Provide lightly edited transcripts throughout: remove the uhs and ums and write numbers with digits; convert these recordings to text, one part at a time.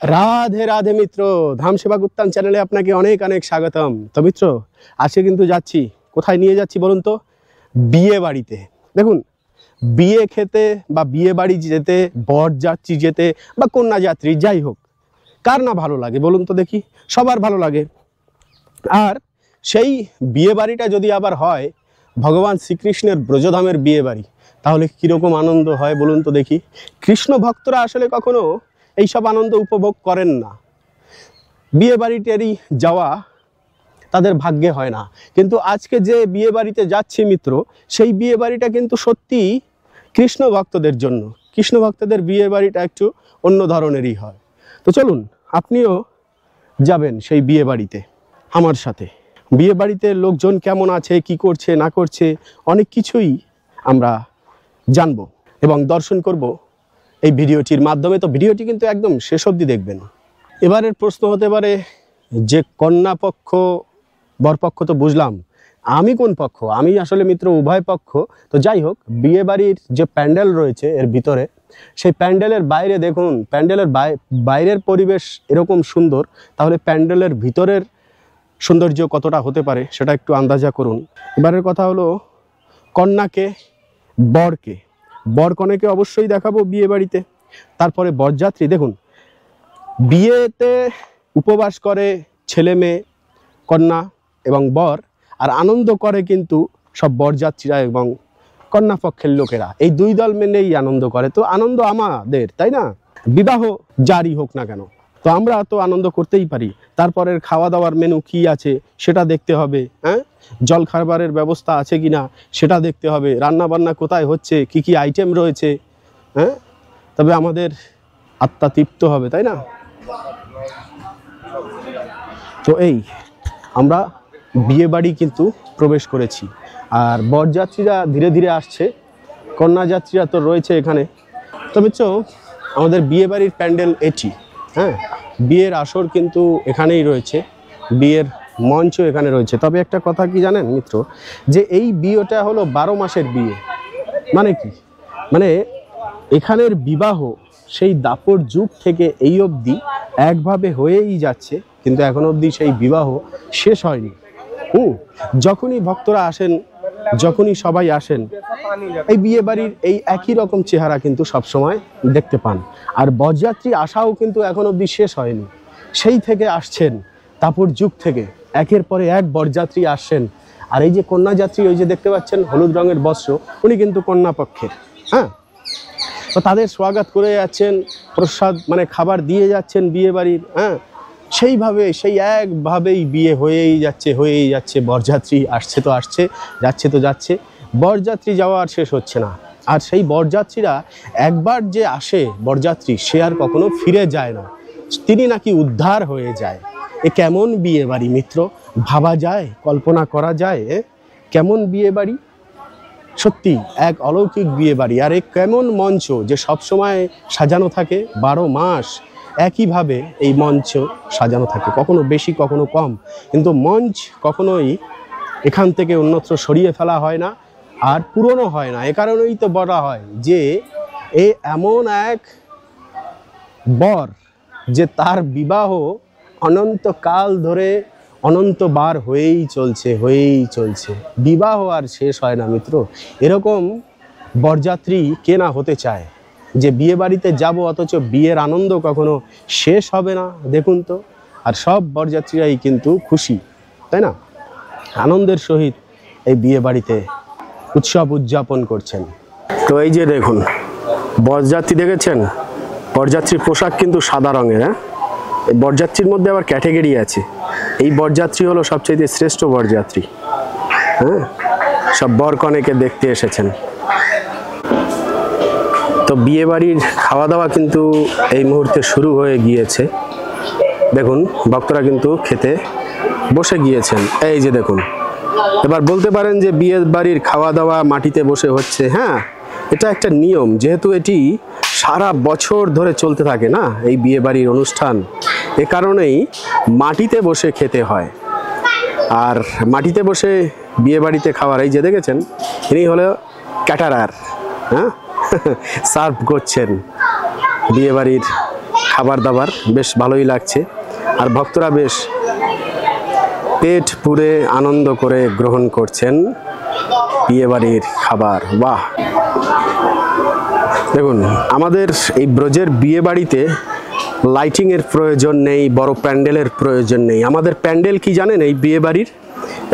রাধে রাধে মিত্র, ধাম সেবা গুপ্তান চ্যানেলে আপনাকে অনেক অনেক স্বাগতম। তো মিত্র, আজকে কিন্তু যাচ্ছি, কোথায় নিয়ে যাচ্ছি বলুন তো? বিয়ে বাড়িতে। দেখুন, বিয়ে খেতে বা বিয়ে বাড়ি যেতে, বর যাত্রী যেতে বা কন্যা যাত্রী যাই হোক, কার না ভালো লাগে বলুন তো দেখি? সবার ভালো লাগে। আর সেই বিয়ে বাড়িটা যদি আবার হয় ভগবান শ্রীকৃষ্ণের ব্রজধামের বিয়ে বাড়ি, তাহলে কীরকম আনন্দ হয় বলুন তো দেখি? কৃষ্ণ ভক্তরা আসলে কখনো এইসব আনন্দ উপভোগ করেন না। বিয়ে বাড়িটারই যাওয়া তাদের ভাগ্যে হয় না। কিন্তু আজকে যে বিয়ে বাড়িতে যাচ্ছি মিত্র, সেই বিয়ে বাড়িটা কিন্তু সত্যি কৃষ্ণ ভক্তদের জন্য। কৃষ্ণ ভক্তদের বিয়ে বাড়িটা একটু অন্য ধরনেরই হয়। তো চলুন, আপনিও যাবেন সেই বিয়ে বাড়িতে আমার সাথে। বিয়ে বাড়িতে লোকজন কেমন আছে, কি করছে না করছে, অনেক কিছুই আমরা জানবো এবং দর্শন করব এই ভিডিওটির মাধ্যমে। তো ভিডিওটি কিন্তু একদম শেষ অবধি দেখবেন। এবারের প্রশ্ন হতে পারে যে কন্যা পক্ষ বরপক্ষ তো বুঝলাম, আমি কোন পক্ষ? আমি আসলে মিত্র উভয় পক্ষ। তো যাই হোক, বিয়ে বাড়ির যে প্যান্ডেল রয়েছে এর ভিতরে, সেই প্যান্ডেলের বাইরে দেখুন, প্যান্ডেলের বাইরের পরিবেশ এরকম সুন্দর, তাহলে প্যান্ডেলের ভিতরের সৌন্দর্য কতটা হতে পারে সেটা একটু আন্দাজা করুন। এবারের কথা হলো কন্যাকে, বরকে, বর কনেকে অবশ্যই দেখাবো বিয়ে বাড়িতে। তারপরে বরযাত্রী। দেখুন, বিয়েতে উপবাস করে ছেলে মেয়ে, কন্যা এবং বর, আর আনন্দ করে কিন্তু সব বরযাত্রীরা এবং কন্যা পক্ষের লোকেরা। এই দুই দল মেনেই আনন্দ করে। তো আনন্দ আমাদের, তাই না? বিবাহ যারই হোক না কেন, তো আমরা তো আনন্দ করতেই পারি। তারপরের খাওয়া দাওয়ার মেনু কি আছে সেটা দেখতে হবে, হ্যাঁ, জল খাবারের ব্যবস্থা আছে কিনা সেটা দেখতে হবে, রান্না বান্না কোথায় হচ্ছে, কি কি আইটেম রয়েছে, হ্যাঁ, তবে আমাদের আত্মা তৃপ্ত হবে, তাই না? তো এই আমরা বিয়ে বাড়ি কিন্তু প্রবেশ করেছি, আর বরযাত্রীরা ধীরে ধীরে আসছে, কন্যা যাত্রীরা তো রয়েছে এখানে। তো মিত্র, আমাদের বিয়ে বাড়ির প্যান্ডেল এটি, হ্যাঁ, বিয়ের আসর কিন্তু এখানেই রয়েছে, বিয়ের মঞ্চ এখানে রয়েছে। তবে একটা কথা কি জানেন মিত্র, যে এই বিয়েটা হলো 12 মাসের বিয়ে। মানে কি? মানে এখানের বিবাহ সেই দাপর যুগ থেকে এই অবধি একভাবে হয়েই যাচ্ছে, কিন্তু এখন অবধি সেই বিবাহ শেষ হয়নি। যখনই ভক্তরা আসেন, যখনই সবাই আসেন, এই বিয়ে বাড়ির এই একই রকম চেহারা কিন্তু সবসময় দেখতে পান। আর বরযাত্রী আসাও কিন্তু এখন অবধি শেষ হয়নি, সেই থেকে আসছেন, দাপর যুগ থেকে একের পরে এক বরযাত্রী আসছেন। আর এই যে কন্যা যাত্রী, ওই যে দেখতে পাচ্ছেন হলুদ রঙের বস্ত্র, উনি কিন্তু কন্যা পক্ষের। হ্যাঁ, তো তাদের স্বাগত করে যাচ্ছেন, প্রসাদ মানে খাবার দিয়ে যাচ্ছেন বিয়ে বাড়ির। হ্যাঁ, সেইভাবে সেই একভাবেই বিয়ে হয়েই যাচ্ছে। বরযাত্রী আসছে তো আসছে, যাচ্ছে তো যাচ্ছে, বরযাত্রী যাওয়া আর শেষ হচ্ছে না। আর সেই বরযাত্রীরা একবার যে আসে বরযাত্রী, সে আর কখনো ফিরে যায় না, তিনি নাকি উদ্ধার হয়ে যায়। এ কেমন বিয়ে বাড়ি মিত্র, ভাবা যায়, কল্পনা করা যায়? কেমন বিয়ে বাড়ি, সত্যি এক অলৌকিক বিয়ে বাড়ি। আর এ কেমন মঞ্চ যে সবসময় সাজানো থাকে, 12 মাস একইভাবে এই মঞ্চ সাজানো থাকে, কখনো বেশি কখনো কম, কিন্তু মঞ্চ কখনোই এখান থেকে অন্যত্র সরিয়ে ফেলা হয় না, আর পুরনো হয় না। এ কারণেই তো বলা হয় যে এ এমন এক বর যে তার বিবাহ অনন্তকাল ধরে অনন্তবার হয়েই চলছে, বিবাহ আর শেষ হয় না মিত্র। এরকম বরযাত্রী কে না হতে চায়, যে বিয়ে বাড়িতে যাব অথচ বিয়ের আনন্দ কখনো শেষ হবে না? দেখুন তো, আর সব বরযাত্রীরাই কিন্তু খুশি, তাই না? আনন্দের সহিত এই বিয়ে বাড়িতে উৎসব উদযাপন করছেন। তো এই যে দেখুন বরযাত্রী, দেখেছেন? বরযাত্রীর পোশাক কিন্তু সাদা রঙের। হ্যাঁ, এই বরযাত্রীর মধ্যে আবার ক্যাটেগরি আছে। এই বরযাত্রী হলো সবচেয়ে শ্রেষ্ঠ বরযাত্রী। হ্যাঁ, সব বর কনেকে দেখতে এসেছেন। তো বিয়ে বাড়ির খাওয়া দাওয়া কিন্তু এই মুহূর্তে শুরু হয়ে গিয়েছে। দেখুন, ভক্তরা কিন্তু খেতে বসে গিয়েছেন। এই যে দেখুন, এবার বলতে পারেন যে বিয়ে বাড়ির খাওয়া দাওয়া মাটিতে বসে হচ্ছে। হ্যাঁ, এটা একটা নিয়ম, যেহেতু এটি সারা বছর ধরে চলতে থাকে না এই বিয়ে বাড়ির অনুষ্ঠান, এ কারণেই মাটিতে বসে খেতে হয়। আর মাটিতে বসে বিয়ে বাড়িতে খাওয়ার, এই যে দেখেছেন, ইনি হলো ক্যাটারার। হ্যাঁ, সার্ভ করছেন বিয়ে বাড়ির খাবার দাবার বেশ ভালোই লাগছে, আর ভক্তরা বেশ পেট পুরে আনন্দ করে গ্রহণ করছেন বিয়েবাড়ির খাবার। বাহ, দেখুন আমাদের এই ব্রজের বিয়ে বাড়িতে লাইটিংয়ের প্রয়োজন নেই, বড় প্যান্ডেলের প্রয়োজন নেই। আমাদের প্যান্ডেল কি জানেন এই বিয়ে বাড়ির?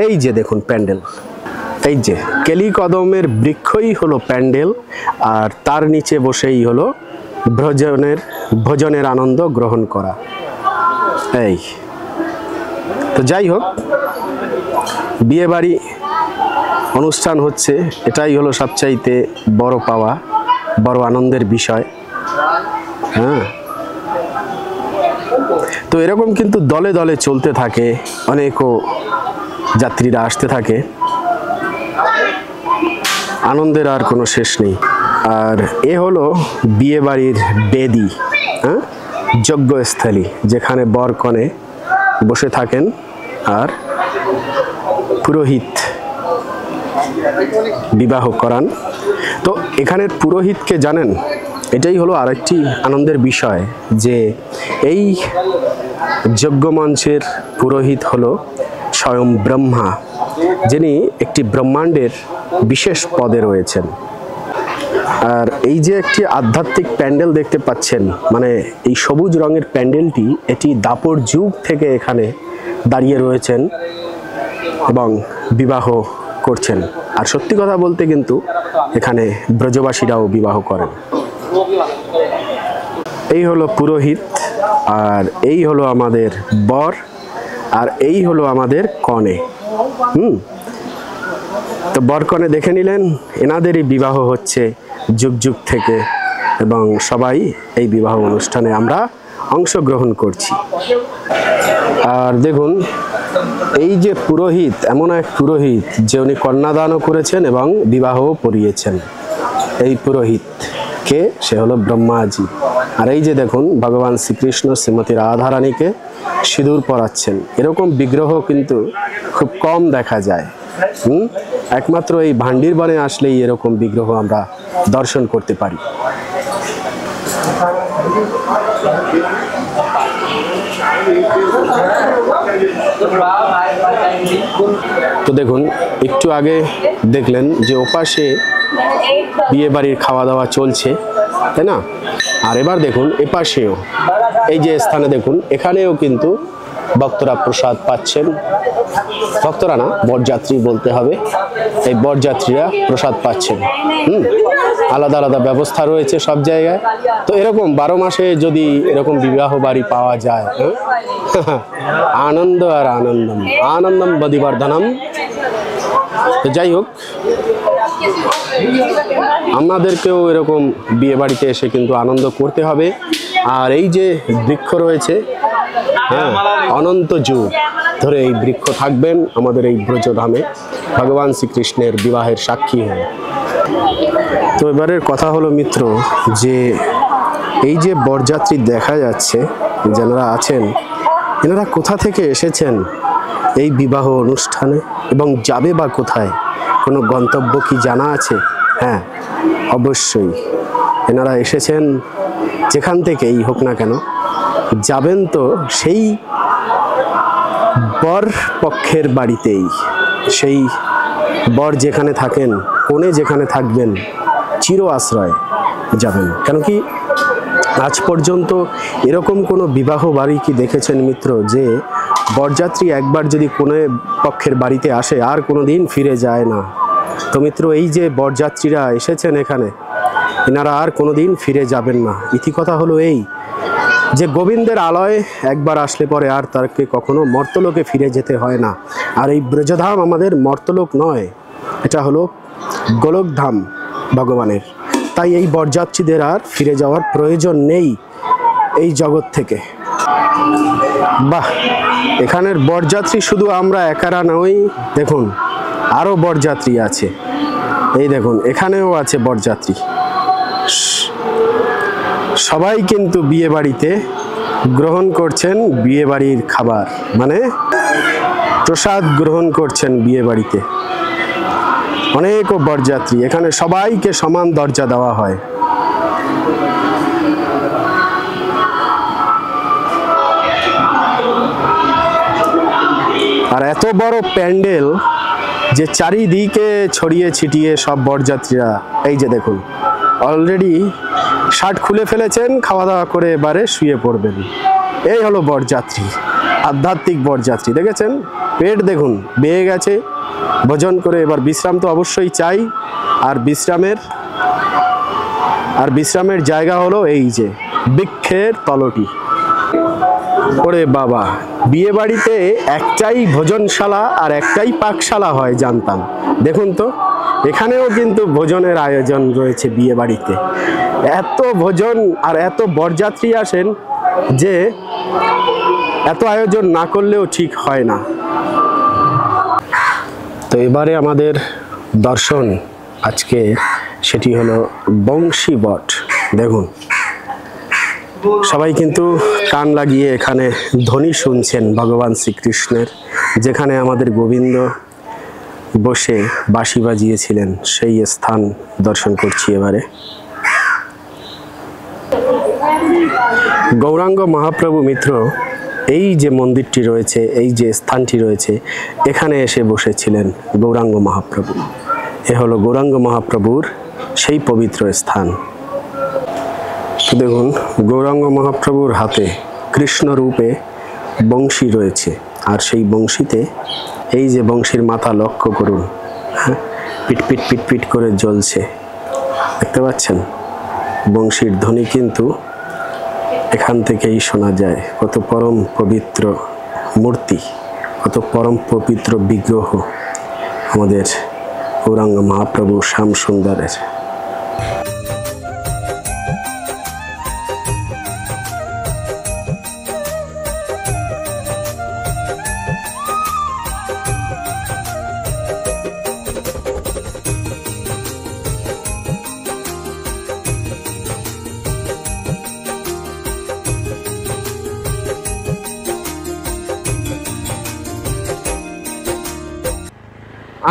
এই যে দেখুন প্যান্ডেল, এই যে কেলি কদমের বৃক্ষই হলো প্যান্ডেল, আর তার নিচে বসেই হলো ভোজনের আনন্দ গ্রহণ করা। এই তো যাই হোক, বিয়ে বাড়ি অনুষ্ঠান হচ্ছে, এটাই হলো সবচাইতে বড় পাওয়া, বড় আনন্দের বিষয়। হ্যাঁ, তো এরকম কিন্তু দলে দলে চলতে থাকে, অনেকও যাত্রীরা আসতে থাকে, আনন্দের আর কোনো শেষ নেই। আর এ হলো বিয়ে বাড়ির বেদি, হ্যাঁ, যজ্ঞস্থলী, যেখানে বর কনে বসে থাকেন আর পুরোহিত বিবাহ করান। তো এখানের পুরোহিতকে জানেন, এটাই হলো আরেকটি আনন্দের বিষয় যে এই যজ্ঞমঞ্চের পুরোহিত হলো স্বয়ং ব্রহ্মা, যিনি একটি ব্রহ্মাণ্ডের বিশেষ পদে রয়েছেন। আর এই যে একটি আধ্যাত্মিক প্যান্ডেল দেখতে পাচ্ছেন, মানে এই সবুজ রঙের প্যান্ডেলটি, এটি দাপর যুগ থেকে এখানে দাঁড়িয়ে রয়েছেন এবং বিবাহ করছেন। আর সত্যি কথা বলতে কিন্তু এখানে ব্রজবাসীরাও বিবাহ করেন। এই হলো পুরোহিত, আর এই হলো আমাদের বর, আর এই হলো আমাদের কনে। তো বর কনে দেখে নিলেন, এনাদেরই বিবাহ হচ্ছে যুগ যুগ থেকে, এবং সবাই এই বিবাহ অনুষ্ঠানে আমরা অংশগ্রহণ করছি। আর দেখুন এই যে পুরোহিত, এমন এক পুরোহিত যে উনি কন্যাদানও করেছেন এবং বিবাহও পড়িয়েছেন। এই পুরোহিত কে? সে হলো ব্রহ্মাজি। আর এই যে দেখুন ভগবান শ্রীকৃষ্ণ শ্রীমতী রাধারানীকে সিঁদুর পরাচ্ছেন। এরকম বিগ্রহ কিন্তু খুব কম দেখা যায়। একমাত্র এই ভান্ডির বনে আসলেই এরকম বিগ্রহ আমরা দর্শন করতে পারি। তো দেখুন একটু আগে দেখলেন যে ওপাশে বিয়ে বাড়ির খাওয়া দাওয়া চলছে, তাই না? আর এবার দেখুন এপাশেও, এই যে স্থানে দেখুন, এখানেও কিন্তু ভক্তরা প্রসাদ পাচ্ছেন। ভক্তরা না, বরযাত্রী বলতে হবে, এই বরযাত্রীরা প্রসাদ পাচ্ছেন। আলাদা আলাদা ব্যবস্থা রয়েছে সব জায়গায়। তো এরকম 12 মাসে যদি এরকম বিবাহ বাড়ি পাওয়া যায়, আনন্দ আর আনন্দম, আনন্দম বদিবর্ধনম। তো যাই হোক, আমাদেরকেও এরকম বিয়ে বাড়িতে এসে কিন্তু আনন্দ করতে হবে। আর এই যে বৃক্ষ রয়েছে, হ্যাঁ, অনন্ত যুগ ধরে এই বৃক্ষ থাকবেন আমাদের এই ব্রজধামে, ভগবান শ্রীকৃষ্ণের বিবাহের সাক্ষী হয়ে। তো এবারের কথা হলো মিত্র, যে এই যে বরযাত্রী দেখা যাচ্ছে যারা আছেন, এনারা কোথা থেকে এসেছেন এই বিবাহ অনুষ্ঠানে এবং যাবে বা কোথায়? কোনো গন্তব্য কি জানা আছে? হ্যাঁ, অবশ্যই এনারা এসেছেন যেখান থেকেই হোক না কেন, যাবেন তো সেই বর পক্ষের বাড়িতেই। সেই বর যেখানে থাকেন, কোণে যেখানে থাকবেন, চির আশ্রয় যাবেন। কেন কি আজ পর্যন্ত এরকম কোনো বিবাহ বাড়ি কি দেখেছেন মিত্র, যে বরযাত্রী একবার যদি কোণে পক্ষের বাড়িতে আসে আর কোনো দিন ফিরে যায় না? তো মিত্র, এই যে বরযাত্রীরা এসেছেন এখানে, এনারা আর কোনো দিন ফিরে যাবেন না। ইতিকথা হলো এই যে গোবিন্দের আলয় একবার আসলে পরে আর তাকে কখনো মর্তলোকে ফিরে যেতে হয় না। আর এই ব্রজধাম আমাদের মর্তলোক নয়, এটা হলো গোলকধাম ভগবানের। তাই এই বরযাত্রীদের আর ফিরে যাওয়ার প্রয়োজন নেই এই জগৎ থেকে। বাহ, এখানের বরযাত্রী শুধু আমরা একারা নই, দেখুন আরও বরযাত্রী আছে। এই দেখুন এখানেও আছে বরযাত্রী। সবাই কিন্তু বিয়ে বাড়িতে গ্রহণ করছেন বিয়ে বাড়ির খাবার, মানে প্রসাদ গ্রহণ করছেন বিয়ে বাড়িতে। অনেকও বরযাত্রী, এখানে সবাইকে সমান দরজা দেওয়া হয়। এত বড় প্যান্ডেল যে চারিদিকে ছড়িয়ে ছিটিয়ে সব বরযাত্রীরা, এই যে দেখুন অলরেডি শার্ট খুলে ফেলেছেন, খাওয়া দাওয়া করে এবারে শুয়ে পড়বেন। এই হলো বরযাত্রী, আধ্যাত্মিক বরযাত্রী। দেখেছেন পেট দেখুন বেয়ে গেছে ভোজন করে, এবার বিশ্রাম তো অবশ্যই চাই। আর বিশ্রামের জায়গা হলো এই যে বৃক্ষের তলটি। ওরে বাবা, বিয়ে বাড়িতে একটাই ভোজনশালা আর একটাই পাকশালা হয় জানতাম। দেখুন তো এখানেও কিন্তু ভোজনের আয়োজন রয়েছে বিয়ে বাড়িতে। এত ভোজন আর এত বরযাত্রী আসেন যে এত আয়োজন না করলেও ঠিক হয় না। তো এবারে আমাদের দর্শন আজকে সেটি হলো বংশী বট। দেখুন সবাই কিন্তু কান লাগিয়ে এখানে ধ্বনি শুনছেন ভগবান শ্রীকৃষ্ণের, যেখানে আমাদের গোবিন্দ বসে বাঁশি বাজিয়েছিলেন সেই স্থান দর্শন করছি এবারে। গৌরাঙ্গ মহাপ্রভু মিত্র এই যে মন্দিরটি রয়েছে, এই যে স্থানটি রয়েছে, এখানে এসে বসেছিলেন গৌরাঙ্গ মহাপ্রভু। এ হলো গৌরাঙ্গ মহাপ্রভুর সেই পবিত্র স্থান। দেখুন গৌরাঙ্গ মহাপ্রভুর হাতে কৃষ্ণ রূপে বংশী রয়েছে, আর সেই বংশীতে এই যে বংশীর মাথা লক্ষ্য করুন, হ্যাঁ পিটপিট পিটপিট করে জ্বলছে, দেখতে পাচ্ছেন? বংশীর ধ্বনি কিন্তু এখান থেকেই শোনা যায়। কত পরম পবিত্র মূর্তি, কত পরম পবিত্র বিগ্রহ আমাদের গৌরাঙ্গ মহাপ্রভু শ্যাম সুন্দরের।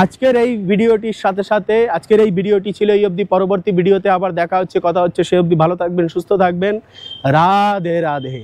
আজকের এই ভিডিওটির সাথে আজকের এই ভিডিওটি ছিল এই অবধি। পরবর্তী ভিডিওতে আবার দেখা হচ্ছে, কথা হচ্ছে। সে অবধি ভালো থাকবেন, সুস্থ থাকবেন। রাধে রাধে।